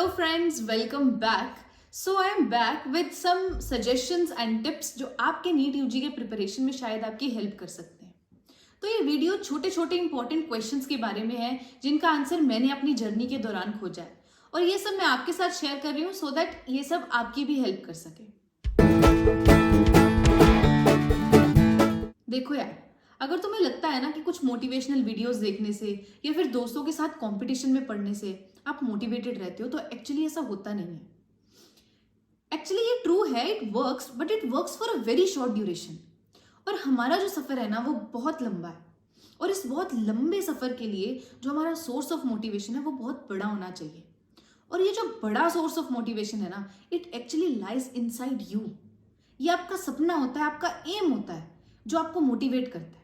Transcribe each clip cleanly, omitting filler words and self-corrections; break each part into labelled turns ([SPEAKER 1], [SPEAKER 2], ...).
[SPEAKER 1] Hello friends, welcome back. So I am back with some suggestions and tips जो आपके NEET UG के preparation में शायद आपकी हेल्प कर सकते हैं. तो ये वीडियो छोटे छोटे इंपॉर्टेंट क्वेश्चंस के बारे में है जिनका आंसर मैंने अपनी जर्नी के दौरान खोजा है और ये सब मैं आपके साथ शेयर कर रही हूँ सो दैट ये सब आपकी भी हेल्प कर सके. देखो यार, अगर तुम्हें लगता है ना कि कुछ मोटिवेशनल वीडियोस देखने से या फिर दोस्तों के साथ कंपटीशन में पढ़ने से आप मोटिवेटेड रहते हो तो एक्चुअली ऐसा होता नहीं है. एक्चुअली ये ट्रू है, it works, but it works for a very short duration. और हमारा जो सफर है ना वो बहुत लंबा है और इस बहुत लंबे सफर के लिए जो हमारा सोर्स ऑफ मोटिवेशन है वो बहुत बड़ा होना चाहिए. और ये जो बड़ा सोर्स ऑफ मोटिवेशन है ना, it actually lies inside you. ये आपका सपना होता है, आपका एम होता है जो आपको मोटिवेट करता है.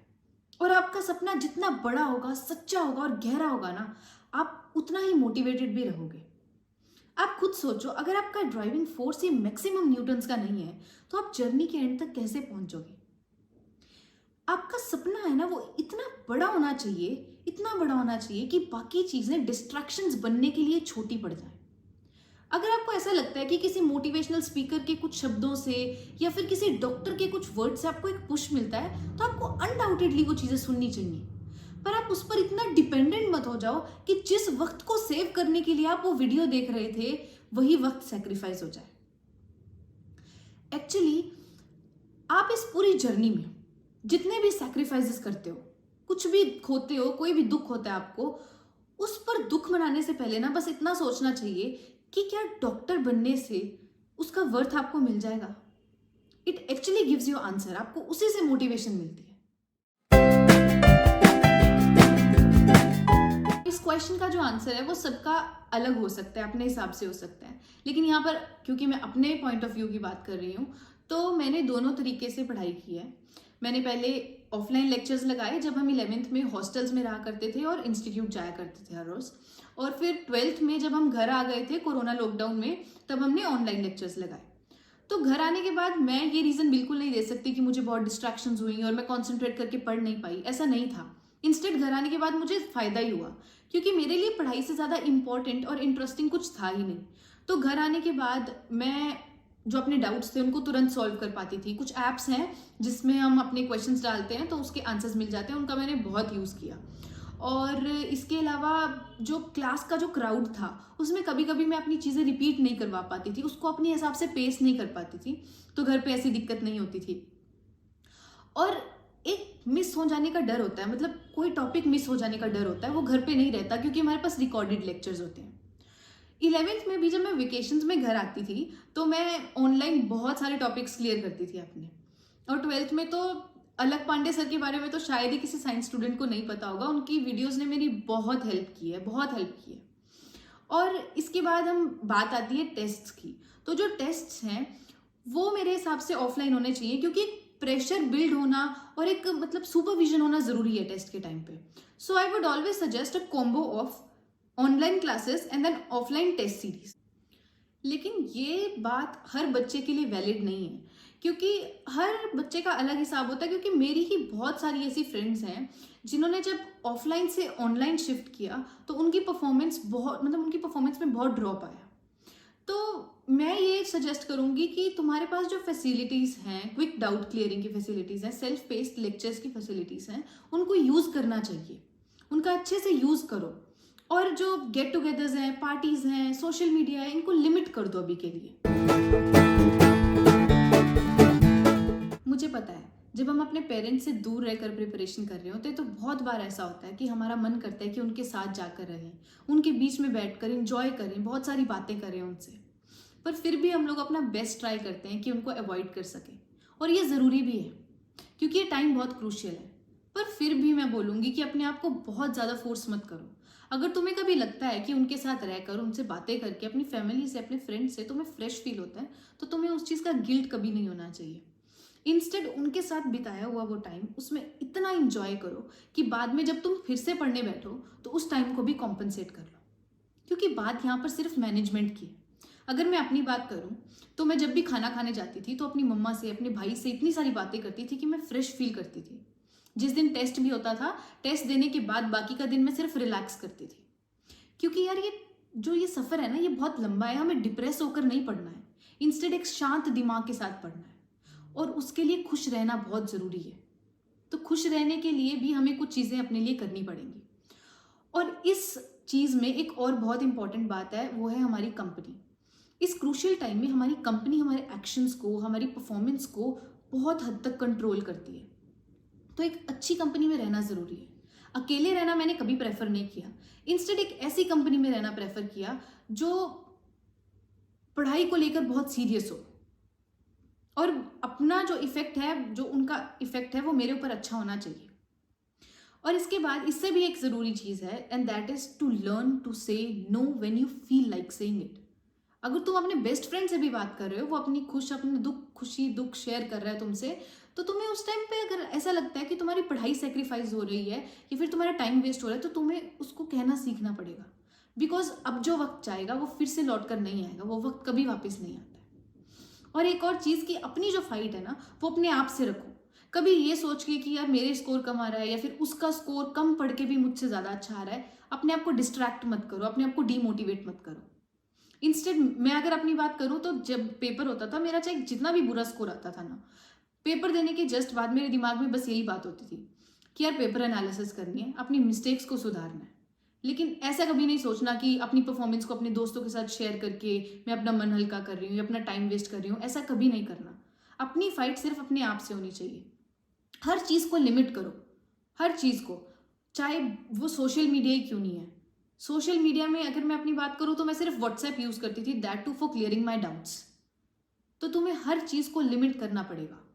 [SPEAKER 1] और आपका सपना जितना बड़ा होगा, सच्चा होगा और गहरा होगा ना, आप उतना ही मोटिवेटेड भी रहोगे. आप खुद सोचो, अगर आपका ड्राइविंग फोर्स ये मैक्सिमम न्यूटन्स का नहीं है तो आप जर्नी के एंड तक कैसे पहुंचोगे. आपका सपना है ना वो इतना बड़ा होना चाहिए, इतना बड़ा होना चाहिए कि बाकी चीजें डिस्ट्रैक्शंस बनने के लिए छोटी पड़ जाए. अगर आपको ऐसा लगता है कि किसी मोटिवेशनल स्पीकर के कुछ शब्दों से या फिर किसी डॉक्टर के कुछ वर्ड से आपको एक पुश मिलता है तो आपको अनडाउटेडली वो चीजें सुननी चाहिए. पर आप उस पर इतना डिपेंडेंट मत हो जाओ कि जिस वक्त को सेव करने के लिए आप वो वीडियो देख रहे थे वही वक्त सैक्रिफाइस हो जाए. एक्चुअली आप इस पूरी जर्नी में जितने भी सैक्रिफाइसेस करते हो, कुछ भी खोते हो, कोई भी दुख होता है आपको, उस पर दुख मनाने से पहले ना बस इतना सोचना चाहिए कि क्या डॉक्टर बनने से उसका वर्थ आपको मिल जाएगा. It actually gives you answer. आपको उसी से मोटिवेशन मिलती है. इस क्वेश्चन का जो आंसर है वो सबका अलग हो सकता है, अपने हिसाब से हो सकता है. लेकिन यहाँ पर क्योंकि मैं अपने पॉइंट ऑफ व्यू की बात कर रही हूँ तो मैंने दोनों तरीके से पढ़ाई की है. मैंने पहले ऑफलाइन लेक्चर्स लगाए जब हम 11th में हॉस्टल्स में रहा करते थे और इंस्टीट्यूट जाया करते थे हर रोज. और फिर 12th में जब हम घर आ गए थे कोरोना लॉकडाउन में, तब हमने ऑनलाइन लेक्चर्स लगाए. तो घर आने के बाद मैं ये रीजन बिल्कुल नहीं दे सकती कि मुझे बहुत डिस्ट्रैक्शंस हुई और मैं कॉन्सेंट्रेट करके पढ़ नहीं पाई. ऐसा नहीं था. इंस्टेड घर आने के बाद मुझे फायदा ही हुआ क्योंकि मेरे लिए पढ़ाई से ज्यादा इंपॉर्टेंट और इंटरेस्टिंग कुछ था ही नहीं. तो घर आने के बाद मैं जो अपने डाउट्स थे उनको तुरंत सॉल्व कर पाती थी. कुछ ऐप्स हैं जिसमें हम अपने क्वेश्चंस डालते हैं तो उसके आंसर्स मिल जाते हैं, उनका मैंने बहुत यूज़ किया. और इसके अलावा जो क्लास का जो क्राउड था उसमें कभी कभी मैं अपनी चीज़ें रिपीट नहीं करवा पाती थी, उसको अपने हिसाब से पेस नहीं कर पाती थी, तो घर पे ऐसी दिक्कत नहीं होती थी. और एक मिस हो जाने का डर होता है, मतलब कोई टॉपिक मिस हो जाने का डर होता है, वो घर पे नहीं रहता क्योंकि हमारे पास रिकॉर्डेड लेक्चर्स होते हैं. 11th में भी जब मैं वेकेशंस में घर आती थी तो मैं ऑनलाइन बहुत सारे टॉपिक्स क्लियर करती थी अपने. और 12th में तो अलग पांडे सर के बारे में तो शायद ही किसी साइंस स्टूडेंट को नहीं पता होगा. उनकी वीडियोस ने मेरी बहुत हेल्प की है, बहुत हेल्प की है. और इसके बाद हम बात आती है टेस्ट्स की. तो जो टेस्ट्स हैं वो मेरे हिसाब से ऑफलाइन होने चाहिए क्योंकि प्रेशर बिल्ड होना और एक मतलब सुपरविजन होना जरूरी है टेस्ट के टाइम पे. So I would always suggest a combo of online classes and then offline test series. लेकिन ये बात हर बच्चे के लिए वैलिड नहीं है क्योंकि हर बच्चे का अलग हिसाब होता है. क्योंकि मेरी ही बहुत सारी ऐसी फ्रेंड्स हैं जिन्होंने जब ऑफलाइन से ऑनलाइन शिफ्ट किया तो उनकी परफॉर्मेंस में बहुत ड्रॉप आया. तो मैं ये सजेस्ट करूंगी कि तुम्हारे पास जो फैसिलिटीज हैं, क्विक डाउट क्लियरिंग की फैसिलिटीज हैं, सेल्फ पेस्ड लेक्चर्स की फैसिलिटीज हैं, उनको यूज करना चाहिए. उनका अच्छे से यूज करो. और जो गेट टुगेदर्स हैं, पार्टीज हैं, सोशल मीडिया है, इनको लिमिट कर दो अभी के लिए. मुझे पता है जब हम अपने पेरेंट्स से दूर रहकर प्रिपरेशन कर रहे होते हैं तो बहुत बार ऐसा होता है कि हमारा मन करता है कि उनके साथ जाकर रहें, उनके बीच में बैठकर एंजॉय करें, बहुत सारी बातें करें उनसे. पर फिर भी हम लोग अपना बेस्ट ट्राई करते हैं कि उनको अवॉइड कर सकें. और ये ज़रूरी भी है क्योंकि ये टाइम बहुत क्रूशियल है. पर फिर भी मैं बोलूँगी कि अपने आप को बहुत ज़्यादा फोर्स मत करो. अगर तुम्हें कभी लगता है कि उनके साथ रहकर, उनसे बातें करके, अपनी फैमिली से, अपने फ्रेंड से तुम्हें फ्रेश फील होता है तो तुम्हें उस चीज़ का गिल्ट कभी नहीं होना चाहिए. इंस्टेड उनके साथ बिताया हुआ वो टाइम उसमें इतना इंजॉय करो कि बाद में जब तुम फिर से पढ़ने बैठो तो उस टाइम को भी कॉम्पनसेट कर लो. क्योंकि बात यहाँ पर सिर्फ मैनेजमेंट की है. अगर मैं अपनी बात करूँ तो मैं जब भी खाना खाने जाती थी तो अपनी मम्मा से, अपने भाई से इतनी सारी बातें करती थी कि मैं फ्रेश फील करती थी. जिस दिन टेस्ट भी होता था, टेस्ट देने के बाद बाकी का दिन मैं सिर्फ रिलैक्स करती थी. क्योंकि यार ये जो ये सफ़र है ना, ये बहुत लंबा है, हमें डिप्रेस होकर नहीं पढ़ना है, इंस्टेड एक शांत दिमाग के साथ पढ़ना है, और उसके लिए खुश रहना बहुत ज़रूरी है। तो खुश रहने के लिए भी हमें कुछ चीज़ें अपने लिए करनी पड़ेंगी। और इस चीज़ में एक और बहुत इंपॉर्टेंट बात है, वो है हमारी कंपनी। इस क्रूशियल टाइम में हमारी कंपनी हमारे एक्शंस को, हमारी परफॉर्मेंस को बहुत हद तक कंट्रोल करती है। तो एक अच्छी कंपनी में रहना ज़रूरी है। अकेले रहना मैंने कभी प्रेफर नहीं किया, इंस्टेड एक ऐसी कंपनी में रहना प्रेफर किया जो पढ़ाई को लेकर बहुत सीरियस हो, और अपना जो इफेक्ट है, जो उनका इफेक्ट है, वो मेरे ऊपर अच्छा होना चाहिए। और इसके बाद इससे भी एक ज़रूरी चीज़ है, and that is to learn to say no when you feel like saying it. अगर तुम अपने बेस्ट फ्रेंड से भी बात कर रहे हो, वो अपनी अपने खुशी दुख शेयर कर रहा है तुमसे, तो तुम्हें उस टाइम पे अगर ऐसा लगता है कि तुम्हारी पढ़ाई सेक्रीफाइस हो रही है या फिर तुम्हारा टाइम वेस्ट हो रहा है, तो तुम्हें उसको कहना सीखना पड़ेगा। बिकॉज अब जो वक्त जाएगा वो फिर से लौट कर नहीं आएगा, वो वक्त कभी वापस नहीं आता है। और एक और चीज़ कि अपनी जो फाइट है ना, वो अपने आप से रखो। कभी ये सोच के कि यार मेरे स्कोर कम आ रहा है या फिर उसका स्कोर कम पढ़ के भी मुझसे ज़्यादा अच्छा आ रहा है, अपने आप को डिस्ट्रैक्ट मत करो, अपने आप को डीमोटिवेट मत करो। इंस्टेड मैं अगर अपनी बात करूँ, तो जब पेपर होता था मेरा, चाहे जितना भी बुरा स्कोर आता था ना, पेपर देने के जस्ट बाद मेरे दिमाग में बस यही बात होती थी कि यार पेपर एनालिसिस करनी है, अपनी मिस्टेक्स को सुधारना है। लेकिन ऐसा कभी नहीं सोचना कि अपनी परफॉर्मेंस को अपने दोस्तों के साथ शेयर करके मैं अपना मन हल्का कर रही हूँ या अपना टाइम वेस्ट कर रही हूँ। ऐसा कभी नहीं करना। अपनी फाइट सिर्फ अपने आप से होनी चाहिए। हर चीज़ को लिमिट करो, हर चीज़ को, चाहे वो सोशल मीडिया ही क्यों नहीं है। सोशल मीडिया में अगर मैं अपनी बात करूँ, तो मैं सिर्फ व्हाट्सएप यूज़ करती थी, that too for clearing my doubts. तो तुम्हें हर चीज़ को लिमिट करना पड़ेगा।